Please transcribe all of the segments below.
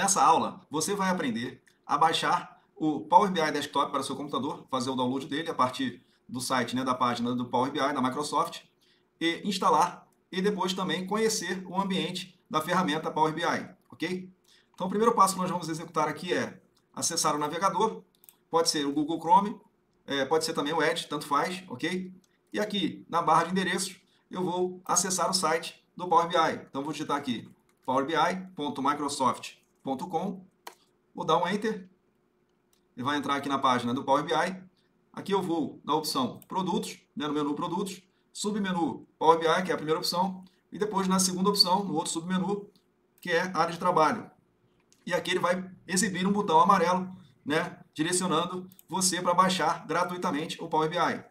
Nessa aula, você vai aprender a baixar o Power BI Desktop para o seu computador, fazer o download dele a partir do site, né, da página do Power BI da Microsoft, e instalar, e depois também conhecer o ambiente da ferramenta Power BI, ok? Então, o primeiro passo que nós vamos executar aqui é acessar o navegador, pode ser o Google Chrome, pode ser também o Edge, tanto faz, ok? E aqui, na barra de endereços, eu vou acessar o site do Power BI. Então, vou digitar aqui powerbi.microsoft.com, vou dar um Enter, ele vai entrar aqui na página do Power BI. Aqui eu vou na opção Produtos, né, no menu Produtos, submenu Power BI, que é a primeira opção, e depois na segunda opção, no outro submenu, que é Área de Trabalho. E aqui ele vai exibir um botão amarelo, né, direcionando você para baixar gratuitamente o Power BI.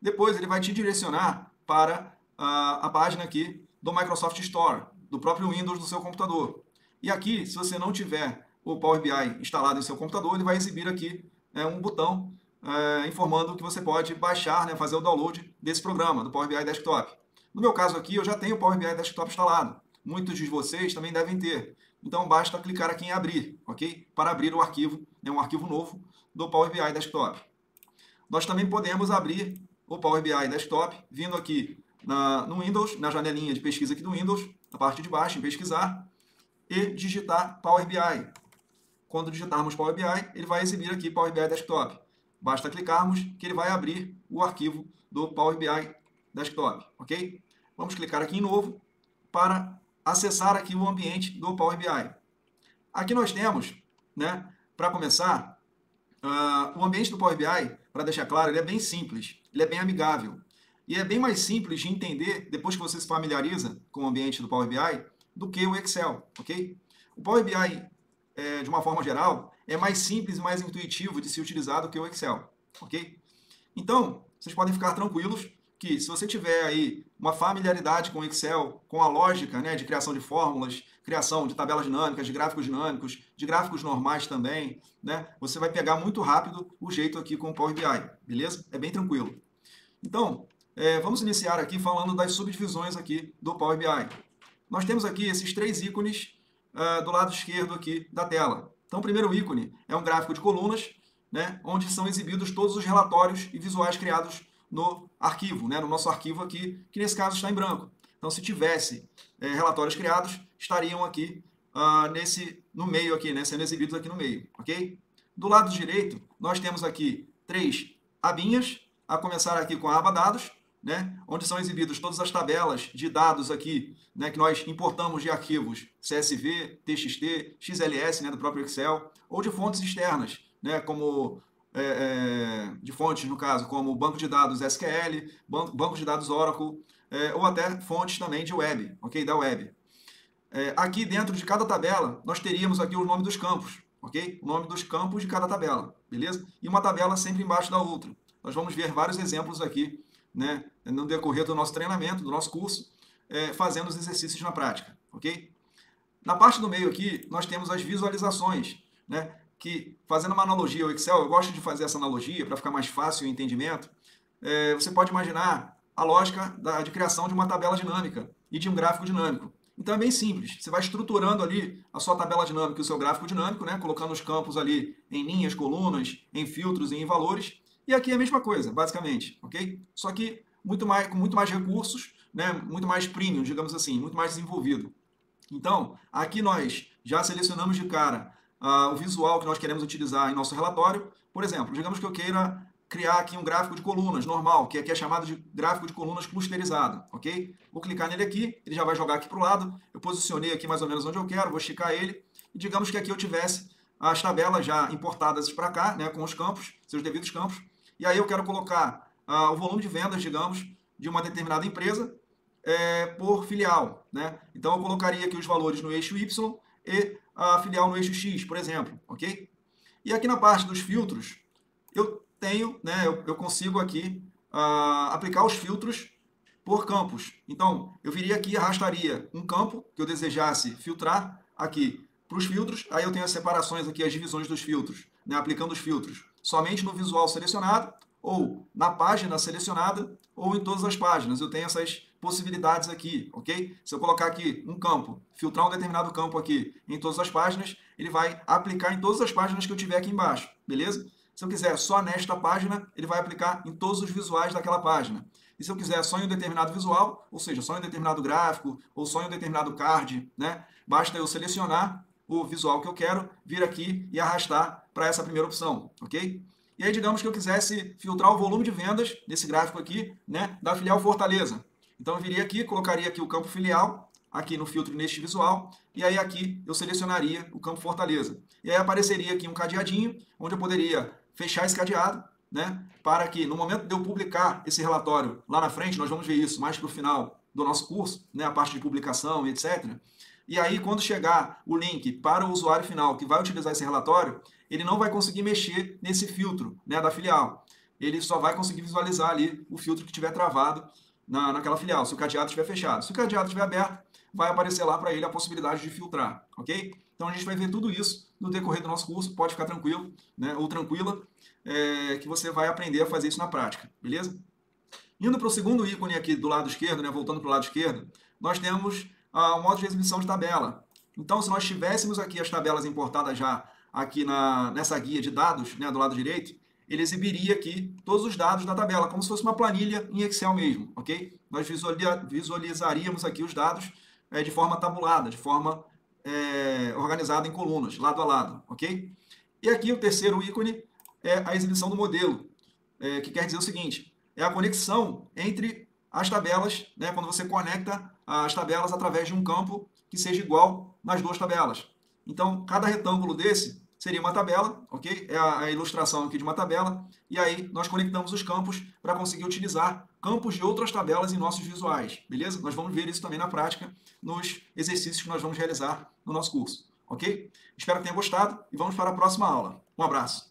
Depois ele vai te direcionar para a página aqui do Microsoft Store, do próprio Windows do seu computador. E aqui, se você não tiver o Power BI instalado em seu computador, ele vai exibir aqui um botão informando que você pode baixar, né, fazer o download desse programa, do Power BI Desktop. No meu caso aqui, eu já tenho o Power BI Desktop instalado. Muitos de vocês também devem ter. Então, basta clicar aqui em abrir, ok? Para abrir o arquivo, um arquivo novo do Power BI Desktop. Nós também podemos abrir o Power BI Desktop vindo aqui no Windows, na janelinha de pesquisa aqui do Windows, na parte de baixo, em pesquisar, e digitar Power BI. Quando digitarmos Power BI, ele vai exibir aqui Power BI Desktop. Basta clicarmos que ele vai abrir o arquivo do Power BI Desktop, ok? Vamos clicar aqui em novo para acessar aqui o ambiente do Power BI. Aqui nós temos, né, para começar, o ambiente do Power BI, para deixar claro, ele é bem simples, ele é bem amigável. E é bem mais simples de entender, depois que você se familiariza com o ambiente do Power BI, do que o Excel, ok? O Power BI, de uma forma geral, é mais simples e mais intuitivo de se utilizar do que o Excel, ok? Então, vocês podem ficar tranquilos que se você tiver aí uma familiaridade com o Excel, com a lógica, né, de criação de fórmulas, criação de tabelas dinâmicas, de gráficos dinâmicos, de gráficos normais também, né, você vai pegar muito rápido o jeito aqui com o Power BI, beleza? É bem tranquilo. Então, vamos iniciar aqui falando das subdivisões aqui do Power BI. Nós temos aqui esses três ícones do lado esquerdo aqui da tela. Então, o primeiro ícone é um gráfico de colunas, né, onde são exibidos todos os relatórios e visuais criados no arquivo, né, no nosso arquivo aqui, que nesse caso está em branco. Então, se tivesse relatórios criados, estariam aqui no meio aqui, né, sendo exibidos aqui no meio, ok? Do lado direito, nós temos aqui três abinhas, a começar aqui com a aba dados, né, onde são exibidas todas as tabelas de dados aqui, né, que nós importamos de arquivos CSV, TXT, XLS, né, do próprio Excel, ou de fontes externas, né, como de fontes, no caso, como banco de dados SQL, banco de dados Oracle, ou até fontes também de web, ok, da web. Aqui dentro de cada tabela, nós teríamos aqui o nome dos campos, ok? O nome dos campos de cada tabela, beleza? E uma tabela sempre embaixo da outra. Nós vamos ver vários exemplos aqui, né, no decorrer do nosso treinamento, do nosso curso, fazendo os exercícios na prática, ok? Na parte do meio aqui, nós temos as visualizações, né, que, fazendo uma analogia ao Excel, eu gosto de fazer essa analogia para ficar mais fácil o entendimento. Você pode imaginar a lógica de criação de uma tabela dinâmica e de um gráfico dinâmico. Então é bem simples, você vai estruturando ali a sua tabela dinâmica e o seu gráfico dinâmico, né, colocando os campos ali em linhas, colunas, em filtros e em valores. E aqui é a mesma coisa, basicamente, ok? Só que com muito mais recursos, né, muito mais premium, digamos assim, muito mais desenvolvido. Então, aqui nós já selecionamos de cara o visual que nós queremos utilizar em nosso relatório. Por exemplo, digamos que eu queira criar aqui um gráfico de colunas normal, que aqui é chamado de gráfico de colunas clusterizado, ok? Vou clicar nele aqui, ele já vai jogar aqui para o lado, eu posicionei aqui mais ou menos onde eu quero, vou esticar ele, e digamos que aqui eu tivesse as tabelas já importadas para cá, né, com os campos, seus devidos campos, e aí eu quero colocar o volume de vendas, digamos, de uma determinada empresa por filial, né? Então eu colocaria aqui os valores no eixo Y e a filial no eixo X, por exemplo, ok? E aqui na parte dos filtros, eu tenho, né, eu consigo aqui aplicar os filtros por campos. Então, eu viria aqui e arrastaria um campo que eu desejasse filtrar aqui para os filtros, aí eu tenho as separações aqui, as divisões dos filtros, né, aplicando os filtros somente no visual selecionado, ou na página selecionada, ou em todas as páginas. Eu tenho essas possibilidades aqui, ok? Se eu colocar aqui um campo, filtrar um determinado campo aqui em todas as páginas, ele vai aplicar em todas as páginas que eu tiver aqui embaixo, beleza? Se eu quiser só nesta página, ele vai aplicar em todos os visuais daquela página. E se eu quiser só em um determinado visual, ou seja, só em um determinado gráfico, ou só em um determinado card, né? Basta eu selecionar o visual que eu quero, vir aqui e arrastar para essa primeira opção, ok? E aí, digamos que eu quisesse filtrar o volume de vendas desse gráfico aqui, né, da filial Fortaleza. Então, eu viria aqui, colocaria aqui o campo filial, aqui no filtro neste visual, e aí aqui eu selecionaria o campo Fortaleza. E aí apareceria aqui um cadeadinho, onde eu poderia fechar esse cadeado, né, para que no momento de eu publicar esse relatório lá na frente, nós vamos ver isso mais para o final do nosso curso, né, a parte de publicação e etc. E aí, quando chegar o link para o usuário final que vai utilizar esse relatório, ele não vai conseguir mexer nesse filtro, né, da filial. Ele só vai conseguir visualizar ali o filtro que tiver travado naquela filial, se o cadeado estiver fechado. Se o cadeado estiver aberto, vai aparecer lá para ele a possibilidade de filtrar, ok? Então a gente vai ver tudo isso no decorrer do nosso curso, pode ficar tranquilo, né, ou tranquila, que você vai aprender a fazer isso na prática, beleza? Indo para o segundo ícone aqui do lado esquerdo, né, voltando para o lado esquerdo, nós temos o modo de exibição de tabela. Então, se nós tivéssemos aqui as tabelas importadas já aqui nessa guia de dados, né, do lado direito, ele exibiria aqui todos os dados da tabela, como se fosse uma planilha em Excel mesmo, ok? Nós visualizaríamos aqui os dados de forma tabulada, de forma organizada em colunas, lado a lado, ok? E aqui o terceiro ícone é a exibição do modelo, que quer dizer o seguinte, é a conexão entre as tabelas, né, quando você conecta as tabelas através de um campo que seja igual nas duas tabelas. Então, cada retângulo desse seria uma tabela, ok? É a ilustração aqui de uma tabela, e aí nós conectamos os campos para conseguir utilizar campos de outras tabelas em nossos visuais, beleza? Nós vamos ver isso também na prática, nos exercícios que nós vamos realizar no nosso curso, ok? Espero que tenha gostado e vamos para a próxima aula. Um abraço!